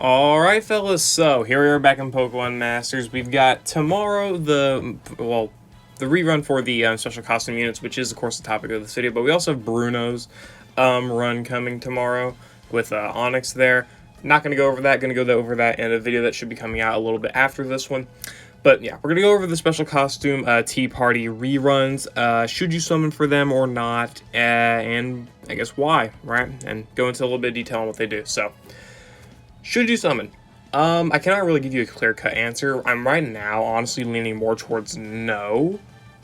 Alright fellas, so here we are back in Pokemon Masters. We've got tomorrow the rerun for the special costume units, which is of course the topic of this video, but we also have Bruno's run coming tomorrow with Onyx there. Not going to go over that, going to go over that in a video that should be coming out a little bit after this one. But yeah, we're going to go over the special costume Tea Party reruns, should you summon for them or not, and I guess why, right? And go into a little bit of detail on what they do. So, should you summon? I cannot really give you a clear-cut answer. I'm right now honestly leaning more towards no,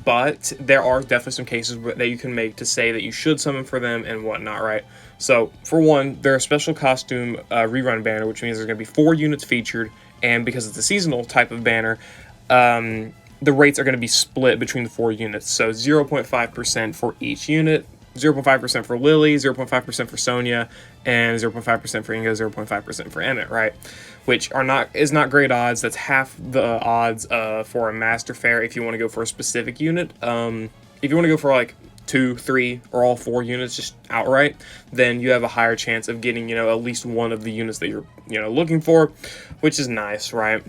but there are definitely some cases that you can make to say that you should summon for them and whatnot, right? So, for one, they're a special costume rerun banner, which means there's going to be 4 units featured, and because it's a seasonal type of banner, the rates are going to be split between the 4 units. So 0.5% for each unit, 0.5% for Lily, 0.5% for Sonia, and 0.5% for Inga, 0.5% for Emmett, right? Which is not great odds. That's half the odds for a Master Fair if you want to go for a specific unit. If you want to go for like 2, 3, or all 4 units just outright, then you have a higher chance of getting, at least one of the units that you're, looking for, which is nice, right?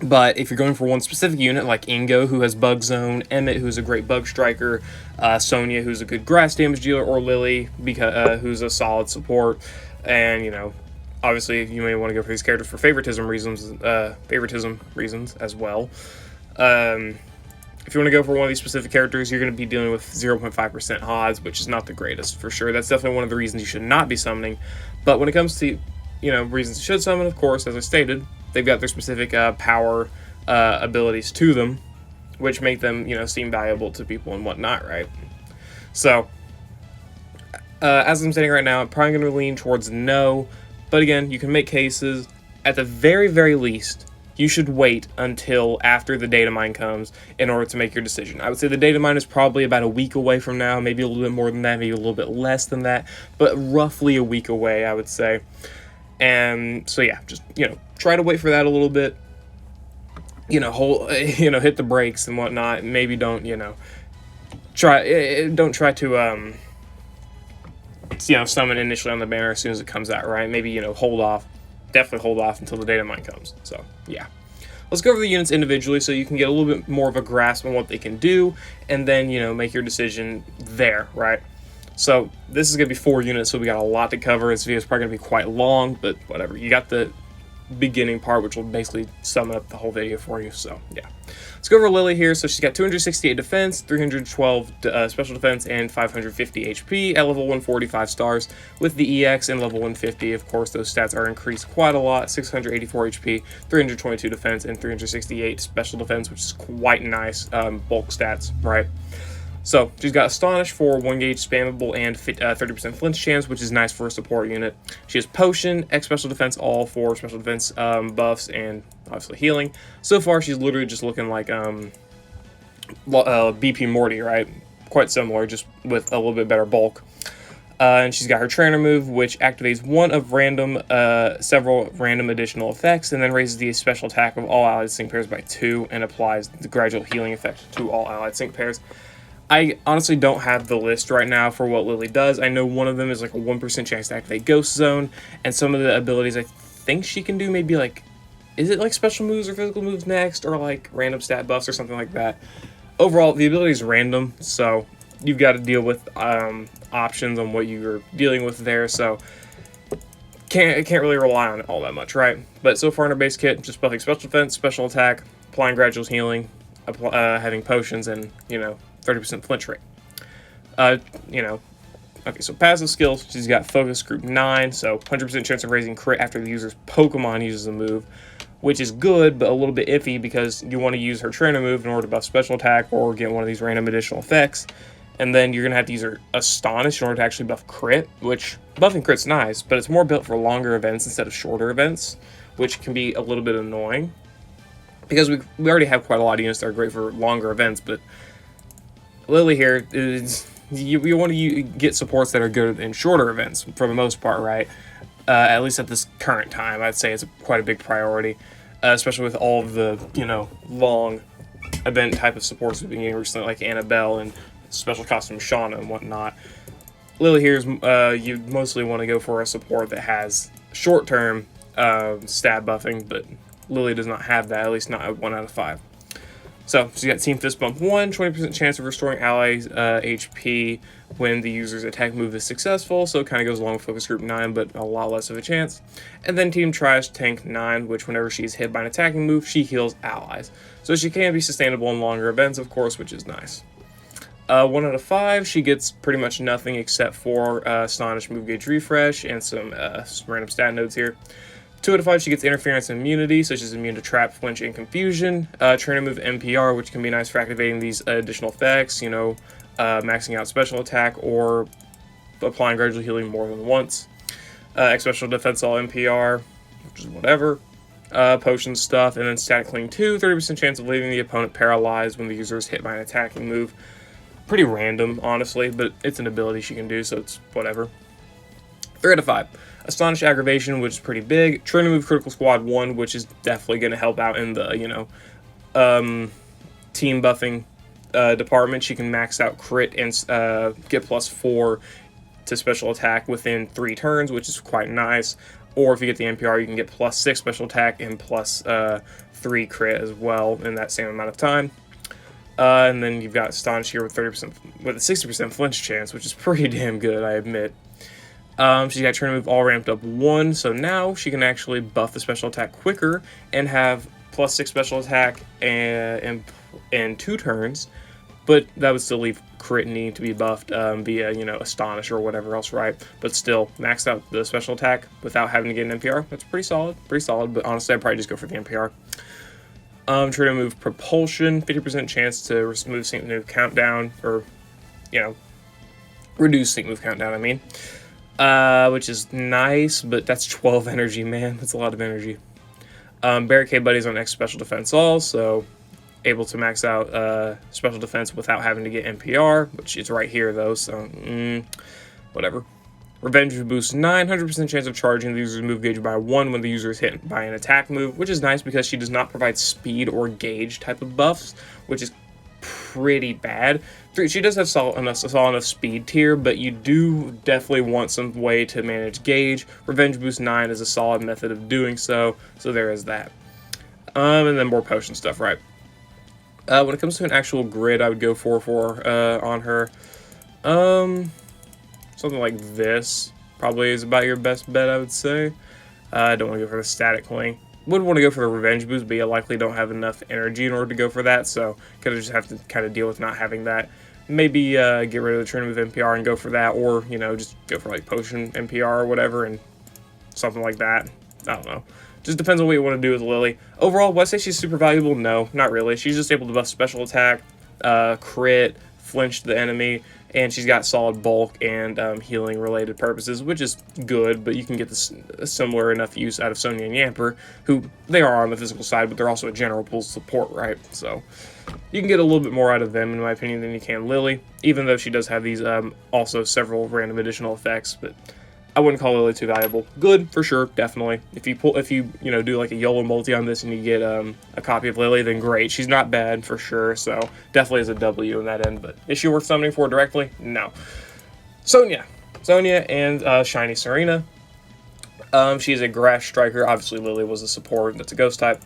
But if you're going for one specific unit, like Ingo, who has Bug Zone, Emmett, who's a great Bug Striker, Sonia, who's a good Grass Damage Dealer, or Lily, who's a solid support, and, obviously you may want to go for these characters for favoritism reasons as well. If you want to go for one of these specific characters, you're going to be dealing with 0.5% odds, which is not the greatest, for sure. That's definitely one of the reasons you should not be summoning. But when it comes to, reasons you should summon, of course, as I stated, they've got their specific power abilities to them, which make them, seem valuable to people and whatnot, right? So, as I'm saying right now, I'm probably going to lean towards no. But again, you can make cases. At the very, very least, you should wait until after the data mine comes in order to make your decision. I would say the data mine is probably about a week away from now, maybe a little bit more than that, maybe a little bit less than that, but roughly a week away, I would say. And so yeah, just, try to wait for that a little bit, hit the brakes and whatnot. Maybe don't, don't try to, summon initially on the banner as soon as it comes out, right? Maybe, hold off, definitely hold off until the data mine comes. So yeah, let's go over the units individually so you can get a little bit more of a grasp on what they can do, and then, make your decision there, right? So this is going to be 4 units, so we got a lot to cover. This video is probably going to be quite long, but whatever. You got the beginning part, which will basically sum up the whole video for you, so yeah. Let's go over Lily here. So she's got 268 defense, 312 special defense, and 550 HP at level 145 stars. With the EX and level 150, of course, those stats are increased quite a lot. 684 HP, 322 defense, and 368 special defense, which is quite nice bulk stats, right? So, she's got Astonish for 1 gauge spammable and 30% flinch chance, which is nice for a support unit. She has Potion, X special defense, all for special defense buffs, and obviously healing. So far, she's literally just looking like BP Morty, right? Quite similar, just with a little bit better bulk. And she's got her Trainer move, which activates one of several random additional effects, and then raises the special attack of all allied sync pairs by 2, and applies the gradual healing effect to all allied sync pairs. I honestly don't have the list right now for what Lily does. I know one of them is like a 1% chance to activate Ghost Zone, and some of the abilities I think she can do maybe like, is it like special moves or physical moves next, or like random stat buffs or something like that. Overall, the ability is random, so you've got to deal with options on what you're dealing with there, so can't really rely on it all that much, right? But so far in her base kit, just buffing special defense, special attack, applying gradual healing, having potions, and, 30% flinch rate. Okay, so passive skills, she's got Focus Group 9, so 100% chance of raising crit after the user's Pokemon uses a move, which is good, but a little bit iffy because you want to use her Trainer move in order to buff special attack or get one of these random additional effects, and then you're going to have to use her Astonish in order to actually buff crit, which buffing crit's nice, but it's more built for longer events instead of shorter events, which can be a little bit annoying, because we already have quite a lot of units that are great for longer events, but Lily here is, you want to get supports that are good in shorter events for the most part, right? At least at this current time, I'd say it's quite a big priority, especially with all of the, long event type of supports we've been getting recently, like Annabelle and special costume Shauna and whatnot. Lily here's, you mostly want to go for a support that has short-term stat buffing, but Lily does not have that, at least not at 1 out of 5. So she's got Team Fist Bump 1, 20% chance of restoring allies HP when the user's attack move is successful, so it kind of goes along with Focus Group 9, but a lot less of a chance. And then Team Trash Tank 9, which whenever she's hit by an attacking move, she heals allies. So she can be sustainable in longer events, of course, which is nice. 1 out of 5, she gets pretty much nothing except for Astonish Move Gauge Refresh and some random stat nodes here. 2 out of 5, she gets Interference and Immunity, so she's immune to Trap, Flinch, and Confusion. Trainer move NPR, which can be nice for activating these additional effects, you know, maxing out special attack or applying gradual healing more than once. X Special Defense All NPR, which is whatever. Potion stuff, and then Static Cling 2, 30% chance of leaving the opponent paralyzed when the user is hit by an attacking move. Pretty random, honestly, but it's an ability she can do, so it's whatever. 3 out of 5. Astonish Aggravation, which is pretty big. Trainer move Critical Squad 1, which is definitely going to help out in the, you know, team buffing department. She can max out crit and get +4 to special attack within 3 turns, which is quite nice. Or if you get the NPR, you can get +6 special attack and +3 crit as well in that same amount of time. And then you've got Astonish here with 30%, with a 60% flinch chance, which is pretty damn good, I admit. She's got Trainer Move all ramped up 1, so now she can actually buff the special attack quicker and have +6 special attack in 2 turns, but that would still leave crit needing to be buffed via, you know, Astonish or whatever else, right? But still, maxed out the special attack without having to get an NPR. That's pretty solid, but honestly, I'd probably just go for the NPR. Trainer move Propulsion, 50% chance to remove Sync Move Countdown, or, you know, reduce Sync Move Countdown, I mean. Which is nice, but that's 12 energy, man. That's a lot of energy. Barricade Buddies on X Special Defense All, so able to max out Special Defense without having to get NPR, which is right here, though, so whatever. Revenge Boost 9, 100% chance of charging the user's move gauge by 1 when the user is hit by an attack move, which is nice because she does not provide speed or gauge type of buffs, which is pretty bad. She does have solid enough speed tier, but you do definitely want some way to manage gauge. Revenge Boost 9 is a solid method of doing so there is that. And then more potion stuff, right? When it comes to an actual grid, I would go 4/4 on her. Something like this probably is about your best bet, I would say. I don't want to go for the Static Cling. Would want to go for the Revenge Boost, but you likely don't have enough energy in order to go for that, so kind of just have to kind of deal with not having that. Maybe get rid of the Trainer Move NPR and go for that, or, you know, just go for like Potion NPR or whatever and something like that. I don't know. Just depends on what you want to do with Lily. Overall, would I say she's super valuable? No, not really. She's just able to buff special attack, crit, flinch the enemy, and she's got solid bulk and healing related purposes, which is good, but you can get this similar enough use out of Sonya and Yamper, who they are on the physical side, but they're also a general pool support, right? So you can get a little bit more out of them, in my opinion, than you can Lily, even though she does have these also several random additional effects, but I wouldn't call Lily too valuable. Good, for sure, definitely. If you do like a YOLO multi on this and you get a copy of Lily, then great. She's not bad, for sure, so definitely is a W in that end, but is she worth summoning for directly? No. Sonya and Shiny Serena. She is a Grass Striker. Obviously, Lily was a support. That's a Ghost type.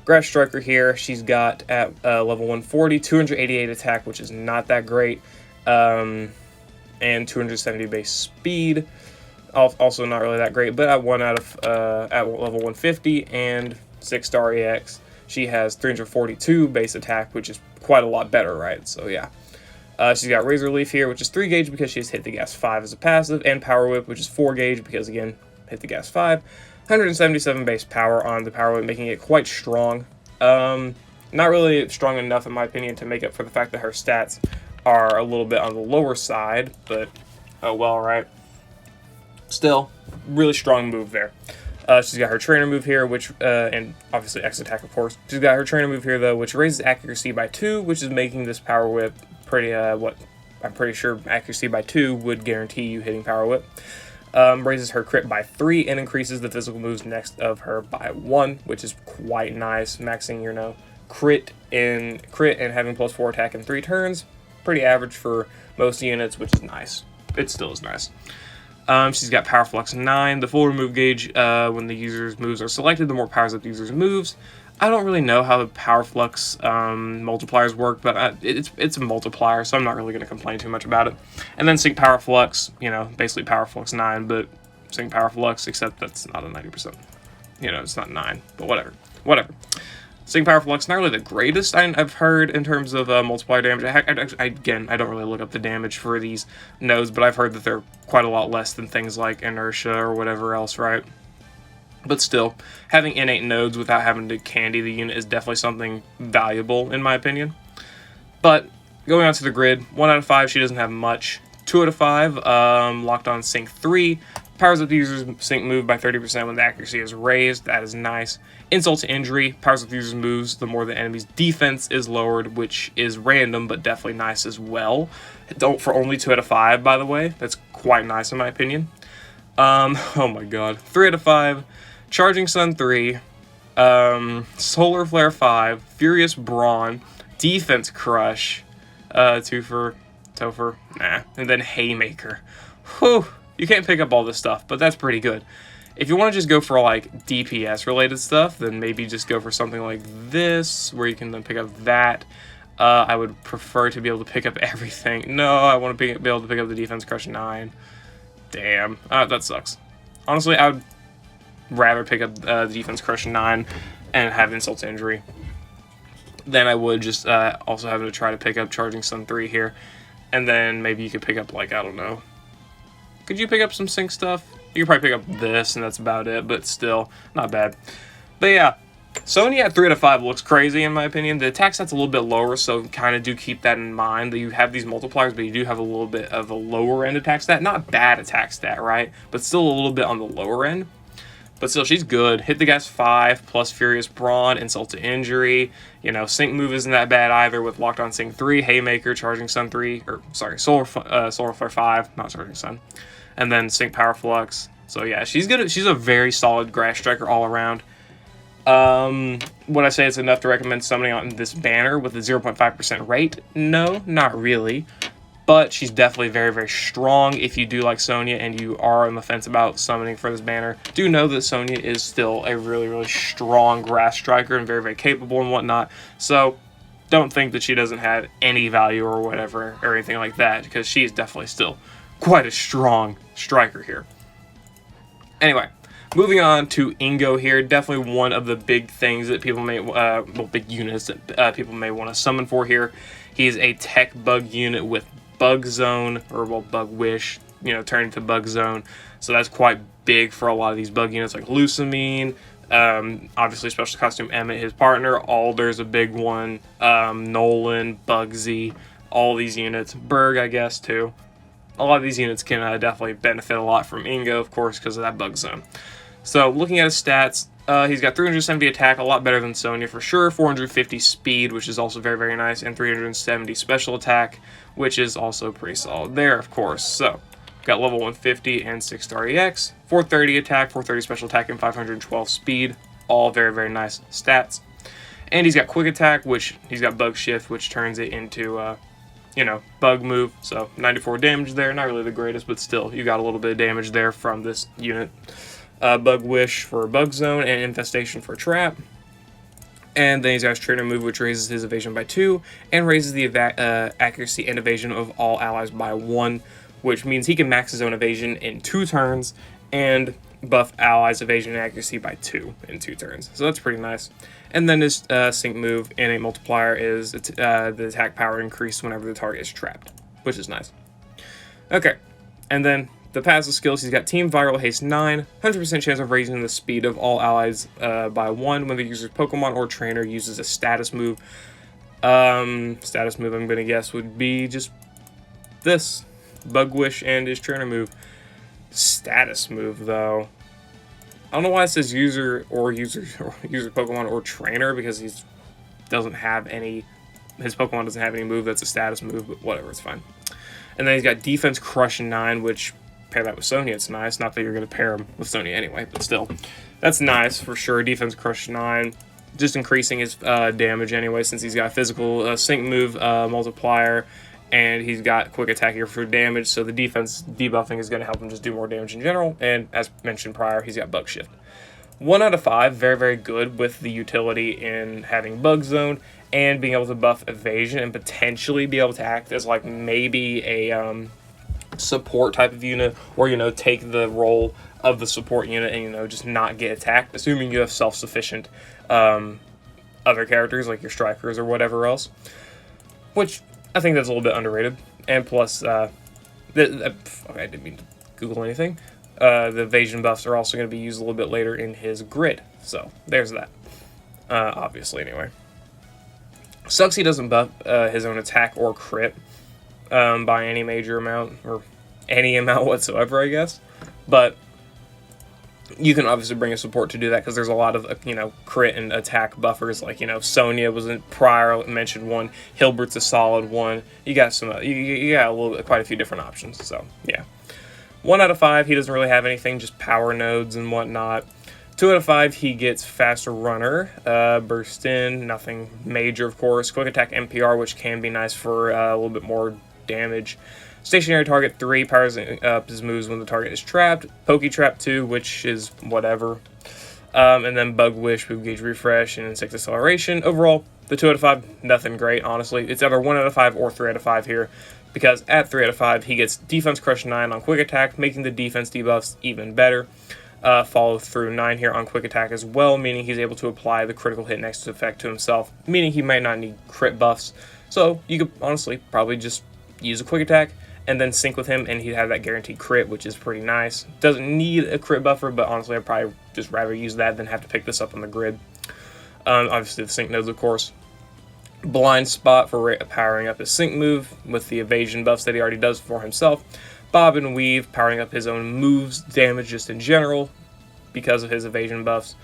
Grass Striker here. She's got at level 140, 288 attack, which is not that great, and 270 base speed. Also not really that great, but at level 150 and 6-star EX, she has 342 base attack, which is quite a lot better, right? So yeah. She's got Razor Leaf here, which is 3 gauge because she's Hit the Gas 5 as a passive, and Power Whip, which is 4 gauge because, again, Hit the Gas 5. 177 base power on the Power Whip, making it quite strong. Not really strong enough, in my opinion, to make up for the fact that her stats are a little bit on the lower side, but oh well, right? Still, really strong move there. She's got her trainer move here, which, and obviously X attack, of course. She's got her trainer move here, though, which raises accuracy by 2, which is making this Power Whip pretty, I'm pretty sure accuracy by 2 would guarantee you hitting Power Whip. Raises her crit by 3 and increases the physical moves next of her by 1, which is quite nice. Maxing your, crit and having +4 attack in 3 turns. Pretty average for most units, which is nice. It still is nice. She's got Power Flux 9. The full remove gauge, when the user's moves are selected, the more powers up the user's moves. I don't really know how the Power Flux multipliers work, but it's a multiplier, so I'm not really going to complain too much about it. And then Sync Power Flux, you know, basically Power Flux 9, but Sync Power Flux, except that's not a 90%. You know, it's not 9, but whatever. Whatever. Sync Power Flux, not really the greatest I've heard in terms of multiplier damage. Again, I don't really look up the damage for these nodes, but I've heard that they're quite a lot less than things like Inertia or whatever else, right? But still, having innate nodes without having to candy the unit is definitely something valuable, in my opinion. But going on to the grid, 1 out of 5, she doesn't have much. 2 out of 5, locked on Sync 3. Powers up the user's sync move by 30% when the accuracy is raised. That is nice. Insult to injury. Powers up the user's moves the more the enemy's defense is lowered, which is random, but definitely nice as well. For only 2 out of 5, by the way. That's quite nice in my opinion. Oh my god. 3 out of 5. Charging Sun 3. Solar Flare 5. Furious Brawn. Defense Crush. Topher. Nah. And then Haymaker. Whew. You can't pick up all this stuff, but that's pretty good. If you want to just go for like DPS related stuff, then maybe just go for something like this, where you can then pick up that. I would prefer to be able to pick up everything. No, I want to be able to pick up the Defense Crush 9. Damn, that sucks. Honestly, I would rather pick up the Defense Crush 9 and have Insult to Injury than I would just also having to try to pick up Charging Sun 3 here. And then maybe you could pick up, like, I don't know. Could you pick up some sync stuff? You could probably pick up this, and that's about it, but still, not bad. But yeah, Sonya at 3 out of 5 looks crazy, in my opinion. The attack stat's a little bit lower, so kind of do keep that in mind, that you have these multipliers, but you do have a little bit of a lower-end attack stat. Not bad attack stat, right? But still a little bit on the lower end. But still, she's good. Hit the gas 5, plus Furious Brawn, Insult to Injury. You know, Sync move isn't that bad either with Locked on Sync 3, Haymaker, Charging Sun 3, or sorry, Solar Flare 5, not Charging Sun. And then Sync Power Flux. So yeah, she's good. She's a very solid Grass Striker all around. Would I say it's enough to recommend summoning on this banner with a 0.5% rate? No, not really. But she's definitely very, very strong. If you do like Sonya and you are on the fence about summoning for this banner, do know that Sonya is still a really, really strong Grass Striker and very, very capable and whatnot. So don't think that she doesn't have any value or whatever or anything like that, because she's definitely still quite a strong striker here. Anyway, moving on to Ingo here. Definitely one of the big things that people may, big units that people may want to summon for here. He's a tech bug unit with Bug Zone, or well, Bug Wish, you know, turning to Bug Zone. So that's quite big for a lot of these bug units like Lusamine. Obviously, Special Costume Emmett, his partner. Alder's a big one. Nolan, Bugsy, all these units. Berg, I guess, too. A lot of these units can definitely benefit a lot from Ingo, of course, because of that Bug Zone. So, looking at his stats, he's got 370 attack, a lot better than Sonya for sure. 450 speed, which is also very, very nice. And 370 special attack, which is also pretty solid there, of course. So, got level 150 and 6-star EX. 430 attack, 430 special attack, and 512 speed. All very, very nice stats. And he's got quick attack, which he's got Bug Shift, which turns it into you know, bug move. So 94 damage there. Not really the greatest, but still, you got a little bit of damage there from this unit. Bug Wish for Bug Zone and Infestation for Trap. And then he's got his Trainer move, which raises his evasion by 2 and raises the accuracy and evasion of all allies by 1, which means he can max his own evasion in 2 turns and buff allies' evasion and accuracy by 2 in 2 turns. So that's pretty nice. And then his sync move and a multiplier is the attack power increase whenever the target is trapped, which is nice. Okay, and then the passive skills, he's got Team Viral Haste 9, 100% chance of raising the speed of all allies by 1 when the user's Pokemon or trainer uses a status move. Status move, I'm going to guess, would be just this, Bug Wish and his trainer move. Status move, though. I don't know why it says user Pokemon or trainer, because he doesn't have any, his Pokemon doesn't have any move that's a status move, but whatever, it's fine. And then he's got Defense Crush 9, which, pair that with Sonya, it's nice. Not that you're going to pair him with Sonya anyway, but still. That's nice for sure. Defense Crush 9, just increasing his damage anyway, since he's got physical sync move multiplier and he's got quick attack here for damage, so the defense debuffing is going to help him just do more damage in general, and as mentioned prior, he's got Bug Shift. 1 out of 5, very, very good with the utility in having Bug Zone and being able to buff evasion and potentially be able to act as like maybe a support type of unit, or, you know, take the role of the support unit and, you know, just not get attacked, assuming you have self-sufficient other characters like your strikers or whatever else, which I think that's a little bit underrated. And plus, okay, I didn't mean to Google anything. The evasion buffs are also going to be used a little bit later in his grid, so there's that. Obviously, anyway. Sucks he doesn't buff his own attack or crit by any major amount, or any amount whatsoever, I guess. But you can obviously bring a support to do that, because there's a lot of, you know, crit and attack buffers. Like, you know, Sonya was in prior mentioned one, Hilbert's a solid one. You got some, you got a little bit, quite a few different options. So yeah, 1 out of 5, he doesn't really have anything, just power nodes and whatnot. 2 out of 5, he gets faster runner, burst in, nothing major, of course. Quick attack NPR, which can be nice for a little bit more damage. Stationary target 3, powers up his moves when the target is trapped. Poke Trap 2, which is whatever. And then Bug Wish, Move Gauge Refresh, and Insect Acceleration. Overall, the 2 out of 5, nothing great, honestly. It's either 1 out of 5 or 3 out of 5 here, because at 3 out of 5, he gets Defense Crush 9 on Quick Attack, making the defense debuffs even better. Follow through 9 here on Quick Attack as well, meaning he's able to apply the critical hit next effect to himself, meaning he might not need crit buffs. So you could honestly probably just use a Quick Attack and then sync with him, and he'd have that guaranteed crit, which is pretty nice. Doesn't need a crit buffer, but honestly, I'd probably just rather use that than have to pick this up on the grid. Obviously, the sync nodes, of course. Blind Spot for powering up his sync move with the evasion buffs that he already does for himself. Bob and Weave, powering up his own moves, damage just in general, because of his evasion buffs.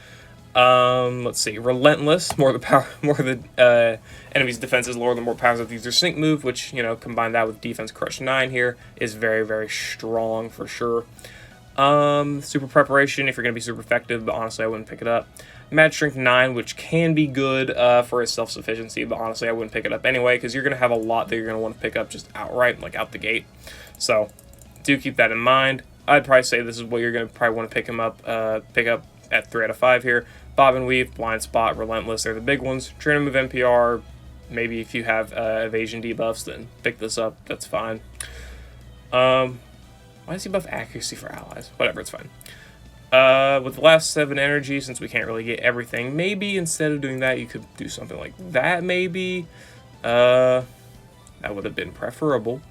Let's see, Relentless, more the enemy's defenses lower the more powers of the user's sync move, which, you know, combine that with Defense Crush 9 here, is very, very strong for sure. Super Preparation, if you're going to be super effective, but honestly, I wouldn't pick it up. Mad Strength 9, which can be good for his self-sufficiency, but honestly, I wouldn't pick it up anyway, because you're going to have a lot that you're going to want to pick up just outright, like out the gate. So, do keep that in mind. I'd probably say this is what you're going to probably want to pick up at 3 out of 5 here. Bob and Weave, Blind Spot, Relentless, they're the big ones. Trainer Move NPR, maybe if you have evasion debuffs, then pick this up, that's fine. Why does he buff accuracy for allies? Whatever, it's fine. With the last 7 energy, since we can't really get everything, maybe instead of doing that, you could do something like that, maybe. That would have been preferable.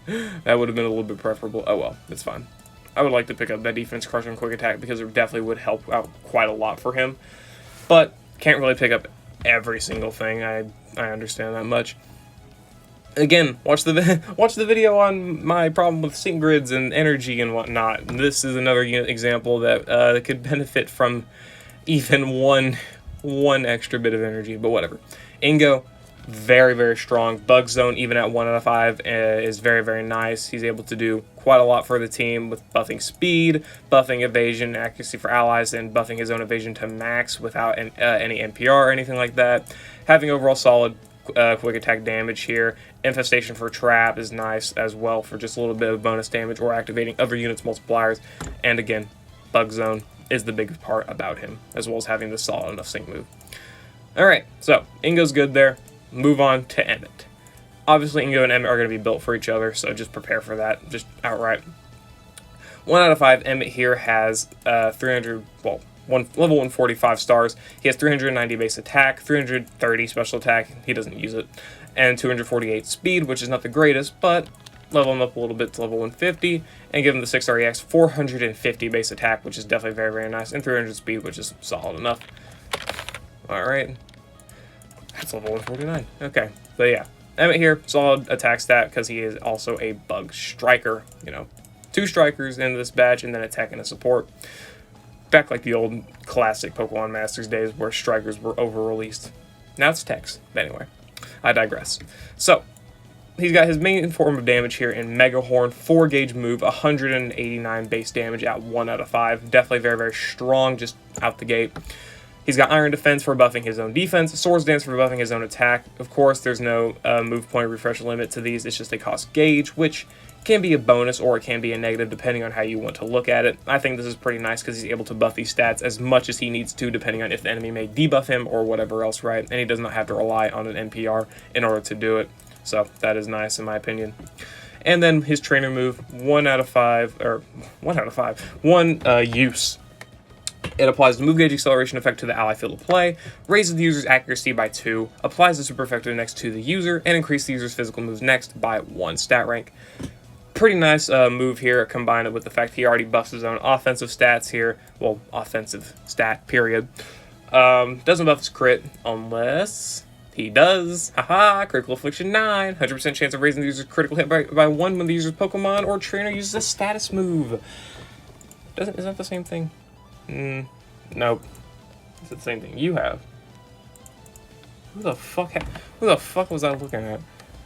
That would have been a little bit preferable. Oh well, it's fine. I would like to pick up that Defense Crush and Quick Attack, because it definitely would help out quite a lot for him. But can't really pick up every single thing. I understand that much. Again, watch the video on my problem with sync grids and energy and whatnot. This is another example that could benefit from even one extra bit of energy, but whatever. Ingo, very, very strong. Bug Zone, even at 1 out of 5, is very, very nice. He's able to do quite a lot for the team with buffing speed, buffing evasion, accuracy for allies, and buffing his own evasion to max without any NPR or anything like that. Having overall solid quick attack damage here. Infestation for Trap is nice as well for just a little bit of bonus damage or activating other units' multipliers. And again, Bug Zone is the biggest part about him, as well as having the solid enough sync move. Alright, so Ingo's good there. Move on to Emmett. Obviously, Ingo and Emmett are going to be built for each other, so just prepare for that, just outright. 1 out of 5, Emmett here has level 145 stars. He has 390 base attack, 330 special attack, he doesn't use it, and 248 speed, which is not the greatest, but level him up a little bit to level 150, and give him the 6-star EX, 450 base attack, which is definitely very, very nice, and 300 speed, which is solid enough. Alright. That's level 149. Okay, but yeah. Emmett here, solid attack stat, because he is also a bug striker. You know, 2 strikers in this batch, and then attack and a support. Back like the old classic Pokemon Masters days where strikers were over-released. Now it's text. But anyway, I digress. So, he's got his main form of damage here in Mega Horn, 4-gauge move, 189 base damage at 1 out of 5. Definitely very, very strong just out the gate. He's got Iron Defense for buffing his own defense, Swords Dance for buffing his own attack. Of course, there's no move point refresh limit to these. It's just they cost gauge, which can be a bonus or it can be a negative depending on how you want to look at it. I think this is pretty nice because he's able to buff these stats as much as he needs to, depending on if the enemy may debuff him or whatever else, right? And he does not have to rely on an NPR in order to do it. So that is nice in my opinion. And then his trainer move, 1 out of 5, use. It applies the move gauge acceleration effect to the ally field of play, raises the user's accuracy by 2, applies the super effective next to the user, and increases the user's physical moves next by 1 stat rank. Pretty nice move here, combined with the fact he already buffs his own offensive stats here. Well, offensive stat, period. Doesn't buff his crit unless he does. Haha, critical affliction 9. 100% chance of raising the user's critical hit by 1 when the user's Pokemon or trainer uses a status move. Is that the same thing? Nope. It's the same thing you have. Who the fuck was I looking at?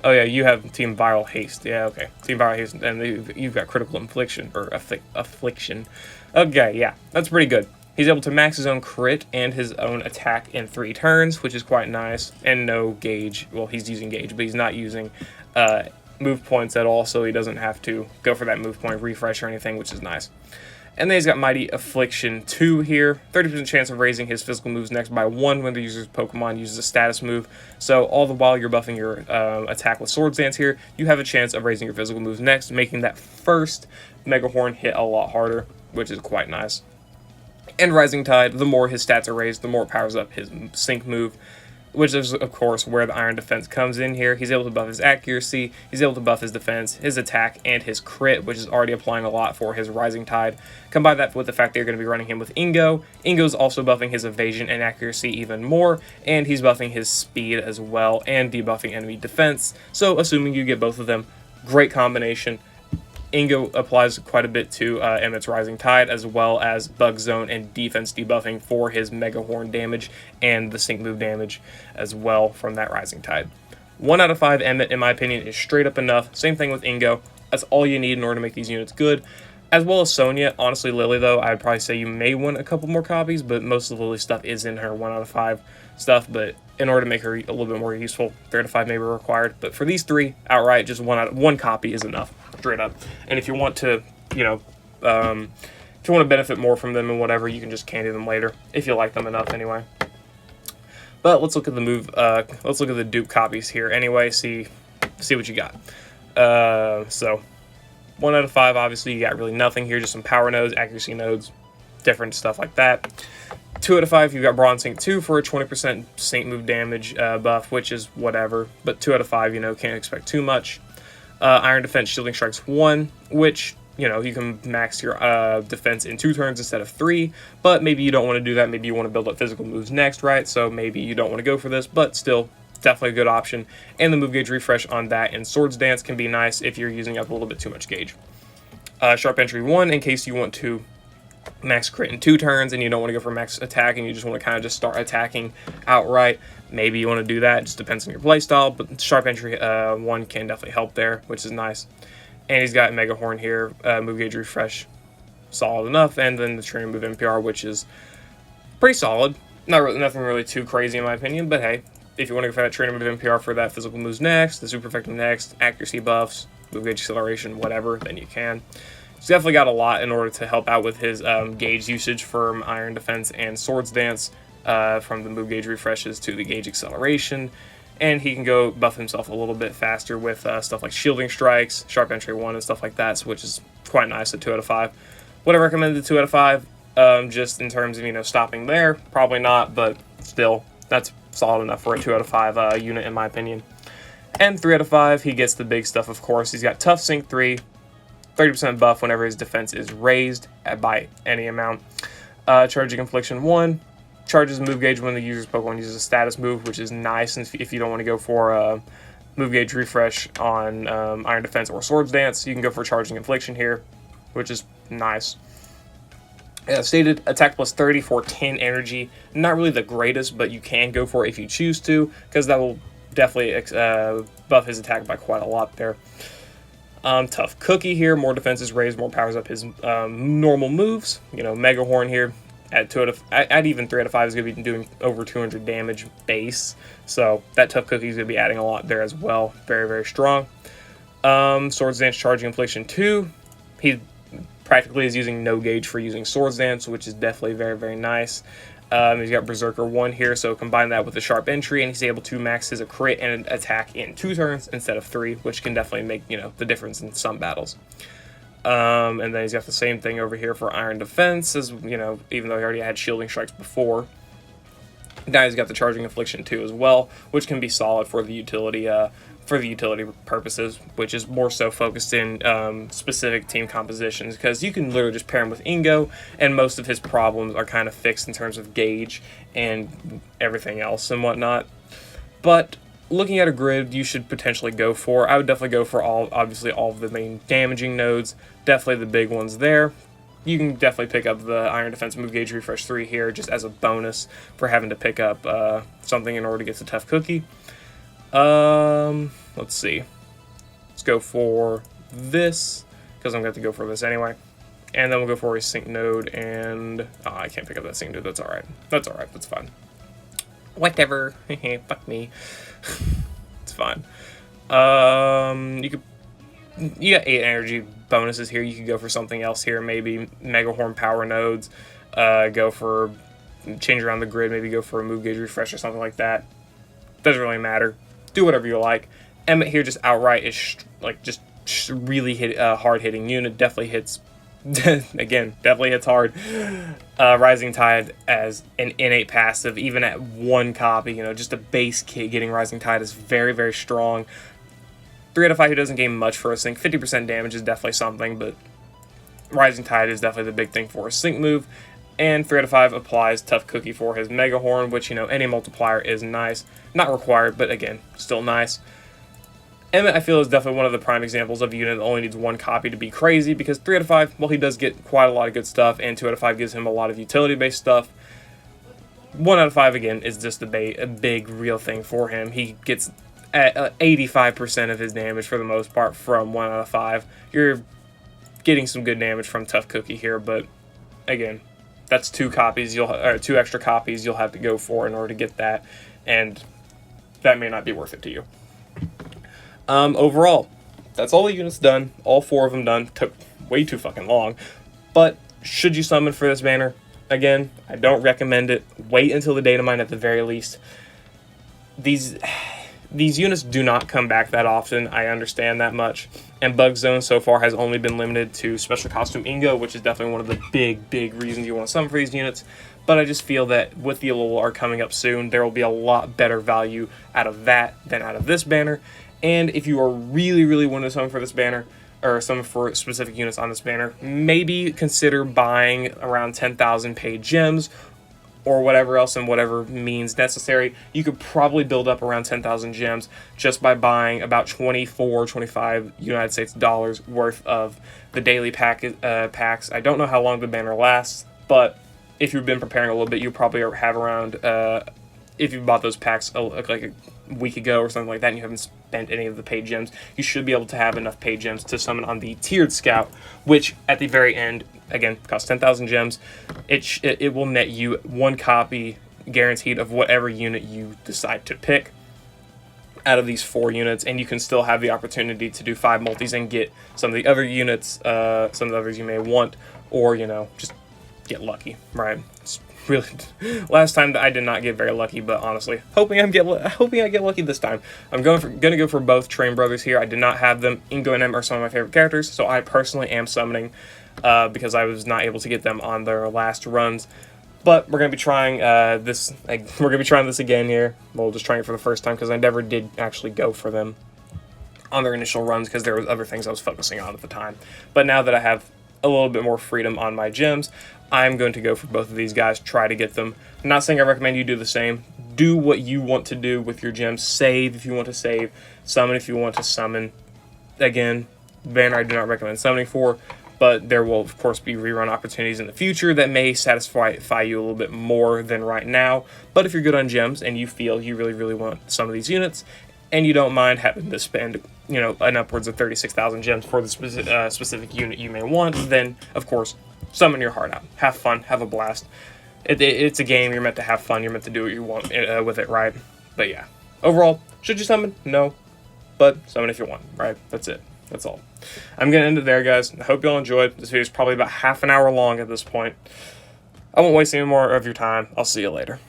Oh yeah, you have Team Viral Haste. Yeah, okay. Team Viral Haste, and you've got Critical Infliction, or Affliction. Okay, yeah, that's pretty good. He's able to max his own crit and his own attack in 3 turns, which is quite nice. And no gauge. Well, he's using gauge, but he's not using move points at all, so he doesn't have to go for that move point refresh or anything, which is nice. And then he's got Mighty Affliction 2 here. 30% chance of raising his physical moves next by 1 when the user's Pokemon uses a status move. So all the while you're buffing your attack with Swords Dance here, you have a chance of raising your physical moves next, making that first Mega Horn hit a lot harder, which is quite nice. And Rising Tide, the more his stats are raised, the more it powers up his Sync move, which is, of course, where the Iron Defense comes in here. He's able to buff his accuracy, he's able to buff his defense, his attack, and his crit, which is already applying a lot for his Rising Tide. Combine that with the fact that you're going to be running him with Ingo. Ingo's also buffing his evasion and accuracy even more, and he's buffing his speed as well, and debuffing enemy defense. So, assuming you get both of them, great combination. Ingo applies quite a bit to Emmett's Rising Tide, as well as Bug Zone and defense debuffing for his Mega Horn damage and the Sync move damage as well from that Rising Tide. 1 out of 5 Emmett, in my opinion, is straight up enough. Same thing with Ingo. That's all you need in order to make these units good. As well as Sonya. Honestly, Lily, though, I'd probably say you may want a couple more copies, but most of the Lily stuff is in her 1 out of 5 stuff, but in order to make her a little bit more useful, 3 out of 5 may be required. But for these 3, outright, just 1 copy is enough, straight up. And if you want to, if you want to benefit more from them and whatever, you can just candy them later, if you like them enough anyway. But let's look at the let's look at the dupe copies here anyway, see what you got. So 1 out of 5, obviously you got really nothing here, just some power nodes, accuracy nodes, different stuff like that. 2 out of 5, you've got Bronze Sync 2 for a 20% Sync move damage buff, which is whatever. But 2 out of 5, can't expect too much. Iron Defense Shielding Strikes 1, which, you can max your defense in 2 turns instead of 3. But maybe you don't want to do that. Maybe you want to build up physical moves next, right? So maybe you don't want to go for this, but still, definitely a good option. And the move gauge refresh on that and Swords Dance can be nice if you're using up a little bit too much gauge. Sharp Entry 1, in case you want to max crit in 2 turns and you don't want to go for max attack and you just want to kind of just start attacking outright. Maybe you want to do that. It just depends on your playstyle, but Sharp Entry 1 can definitely help there, which is nice. And he's got Mega Horn here, move gauge refresh, solid enough, and then the trainer move NPR, which is pretty solid. Nothing really too crazy in my opinion, but hey, if you want to go for that trainer move NPR for that physical moves next, the super effective next, accuracy buffs, move gauge acceleration, whatever, then you can. He's definitely got a lot in order to help out with his gauge usage from Iron Defense and Swords Dance, from the move gauge refreshes to the gauge acceleration. And he can go buff himself a little bit faster with stuff like Shielding Strikes, Sharp Entry 1, and stuff like that, which is quite nice at 2 out of 5. Would I recommend the 2 out of 5? Just in terms of, stopping there? Probably not, but still, that's solid enough for a 2 out of 5 unit, in my opinion. And 3 out of 5, he gets the big stuff, of course. He's got Tough Sync 3, 30% buff whenever his defense is raised by any amount. Charging Infliction 1, charges move gauge when the user's Pokemon uses a status move, which is nice if you don't want to go for a move gauge refresh on Iron Defense or Swords Dance. You can go for Charging Infliction here, which is nice. Stated attack plus 30 for 10 energy. Not really the greatest, but you can go for it if you choose to, because that will definitely buff his attack by quite a lot there. Tough Cookie here, more defense is raised, more powers up his normal moves. Mega Horn here, At even 3 out of 5 is going to be doing over 200 damage base. So that Tough Cookie is going to be adding a lot there as well. Very, very strong. Swords Dance Charging Infliction 2. He practically is using no gauge for using Swords Dance, which is definitely very, very nice. He's got Berserker 1 here, so combine that with the Sharp Entry, and he's able to max his crit and attack in 2 turns instead of 3, which can definitely make, you know, the difference in some battles. And then he's got the same thing over here for Iron Defense, as you know, even though he already had Shielding Strikes before. Now he's got the Charging Affliction 2 as well, which can be solid for the utility purposes, which is more so focused in specific team compositions, because you can literally just pair him with Ingo, and most of his problems are kind of fixed in terms of gauge and everything else and whatnot. But looking at a grid, you should potentially go for, I would definitely go for obviously all of the main damaging nodes, definitely the big ones there. You can definitely pick up the Iron Defense Move Gauge Refresh 3 here just as a bonus for having to pick up something in order to get the Tough Cookie. Let's see. Let's go for this, because I'm going to go for this anyway. And then we'll go for a Sync Node, and I can't pick up that Sync Node, that's alright. That's alright, that's fine. Whatever. Fuck me. It's fine. You got 8 energy bonuses here. You could go for something else here, maybe Mega Horn Power Nodes, go for, change around the grid, maybe go for a Move Gauge Refresh or something like that. Doesn't really matter. Do whatever you like. Emmett here just outright is just really hard hitting unit. Definitely hits, again, definitely hits hard. Rising Tide as an innate passive, even at 1 copy, you know, just a base kit getting Rising Tide is very, very strong. 3 out of 5 he doesn't gain much for a sync. 50% damage is definitely something, but Rising Tide is definitely the big thing for a sync move. And 3 out of 5 applies Tough Cookie for his Mega Horn, which, you know, any multiplier is nice. Not required, but again, still nice. Emmett, I feel, is definitely one of the prime examples of a unit that only needs 1 copy to be crazy, because 3 out of 5, well, he does get quite a lot of good stuff, and 2 out of 5 gives him a lot of utility-based stuff. 1 out of 5, again, is just a big, real thing for him. He gets 85% of his damage, for the most part, from 1 out of 5. You're getting some good damage from Tough Cookie here, but, again, that's 2 extra copies you'll have to go for in order to get that, and that may not be worth it to you. Overall, that's all the units done. All 4 of them done. Took way too fucking long. But should you summon for this banner? Again, I don't recommend it. Wait until the data mine at the very least. These units do not come back that often. I understand that much. And Bug Zone so far has only been limited to Special Costume Ingo, which is definitely one of the big reasons you want to summon for these units. But I just feel that with the Alola coming up soon, there will be a lot better value out of that than out of this banner. And if you are really wanting to summon for this banner, or summon for specific units on this banner, maybe consider buying around 10,000 paid gems, or whatever else and whatever means necessary. You could probably build up around 10,000 gems just by buying about 25 United States dollars worth of the daily packs. I don't know how long the banner lasts, but if you've been preparing a little bit, you probably have around, if you bought those packs like a week ago or something like that and you haven't spent any of the paid gems, you should be able to have enough paid gems to summon on the tiered scout, which at the very end, again, costs 10,000 gems. It will net you 1 copy guaranteed of whatever unit you decide to pick out of these 4 units, and you can still have the opportunity to do 5 multis and get some of the other units, some of the others you may want, or, you know, just get lucky, right? It's really, last time I did not get very lucky, but honestly, hoping I get lucky this time. I'm gonna go for both Train Brothers here. I did not have them. Ingo and Em are some of my favorite characters, so I personally am summoning because I was not able to get them on their last runs. But we're gonna be trying this. We're gonna be trying this again here. We'll just try it for the first time because I never did actually go for them on their initial runs because there was other things I was focusing on at the time. But now that I have a little bit more freedom on my gems, I'm going to go for both of these guys, try to get them. I'm not saying I recommend you do the same. Do what you want to do with your gems. Save if you want to save. Summon if you want to summon. Again, banner I do not recommend summoning for, but there will, of course, be rerun opportunities in the future that may satisfy you a little bit more than right now. But if you're good on gems and you feel you really want some of these units, and you don't mind having to spend, you know, an upwards of 36,000 gems for the specific unit you may want, then, of course, summon your heart out. Have fun, have a blast. it's a game. You're meant to have fun. You're meant to do what you want with it, right? But yeah, overall, should you summon? No, but summon if you want, right? That's it. That's all. I'm gonna end it there, guys. I hope you all enjoyed. This video is probably about half an hour long at this point. I won't waste any more of your time. I'll see you later.